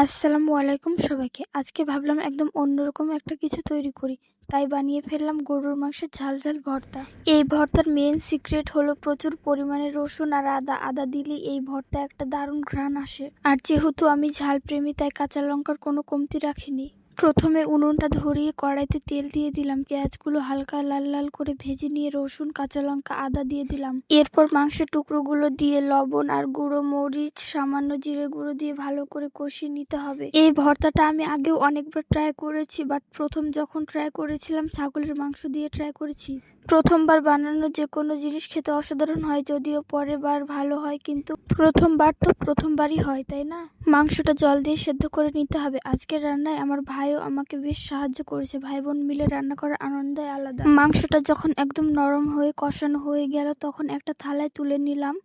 আসসালামু আলাইকুম সবাইকে। আজকে ভাবলাম একদম অন্যরকম একটা কিছু তৈরি করি। তাই বানিয়ে ফেললাম গরুর মাংসের ঝাল ঝাল ভর্তা। এই ভর্তার মেইন সিক্রেট হলো প্রচুর পরিমাণে রসুন আর আদা। আদা দিলে এই ভর্তা একটা দারুণ ঘ্রাণ আসে। আর যেহেতু আমি ঝাল প্রেমী তাই কাঁচা লঙ্কার কোনো কমতি রাখিনি। প্রথমে উনুনটা ধরিয়ে কড়াইতে তেল দিয়ে দিলাম। পেঁয়াজগুলো হালকা লাল লাল করে ভেজে নিয়ে রসুন, কাঁচা লঙ্কা, আদা দিয়ে দিলাম। এরপর মাংসের টুকরোগুলো দিয়ে লবণ আর গুঁড়ো মরিচ, সামান্য জিরে গুঁড়ো দিয়ে ভালো করে কষিয়ে নিতে হবে। এই ভর্তাটা আমি আগেও অনেকবার ট্রাই করেছি, বাট প্রথম যখন ট্রাই করেছিলাম ছাগলের মাংস দিয়ে ট্রাই করেছি। প্রথমবার বানানো যে কোনো জিনিস খেতে অসাধারণ হয়, যদিও পরের বার ভালো হয়, কিন্তু প্রথমবার তো প্রথমবারই হয়, তাই না? মাংসটা জল দিয়ে সেদ্ধ করে নিতে হবে। আজকের রান্নায় আমার ভাইও আমাকে বেশ সাহায্য করেছে। ভাই বোন মিলে রান্না করার আনন্দই আলাদা। মাংসটা যখন একদম নরম হয়ে কষানো হয়ে গেল তখন একটা থালায় তুলে নিলাম।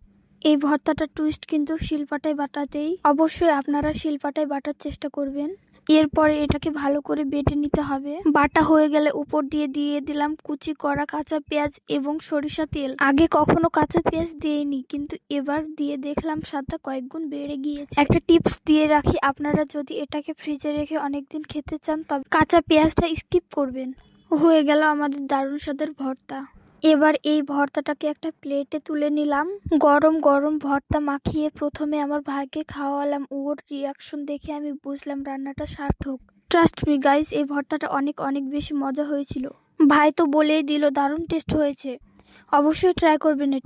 এই ভর্তাটা টুইস্ট কিন্তু শিলপাটায় বাটাতেই। অবশ্যই আপনারা শিলপাটায় বাটার চেষ্টা করবেন। এরপরে এটাকে ভালো করে বেটে নিতে হবে। বাটা হয়ে গেলে উপর দিয়ে দিয়ে দিলাম কুচি করা কাঁচা পেঁয়াজ এবং সরিষা তেল। আগে কখনো কাঁচা পেঁয়াজ দিইনি, কিন্তু এবার দিয়ে দেখলাম স্বাদটা কয়েক গুণ বেড়ে গিয়েছে। একটা টিপস দিয়ে রাখি, আপনারা যদি এটাকে ফ্রিজে রেখে অনেকদিন খেতে চান তবে কাঁচা পেঁয়াজটা স্কিপ করবেন। হয়ে গেল আমাদের দারুণ স্বাদের ভর্তা। এবার এই ভর্তাটাকে একটা প্লেটে তুলে নিলাম। গরম গরম ভর্তা মাখিয়ে প্রথমে আমার ভাইকে খাওয়ালাম। ওর রিয়াকশন দেখে আমি বুঝলাম রান্নাটা সার্থক। ট্রাস্ট মি গাইস, এই ভর্তাটা অনেক অনেক বেশি মজা হয়েছিল। ভাই তো বলেই দিল দারুণ টেস্ট হয়েছে। অবশ্যই ট্রাই করবেন এটা।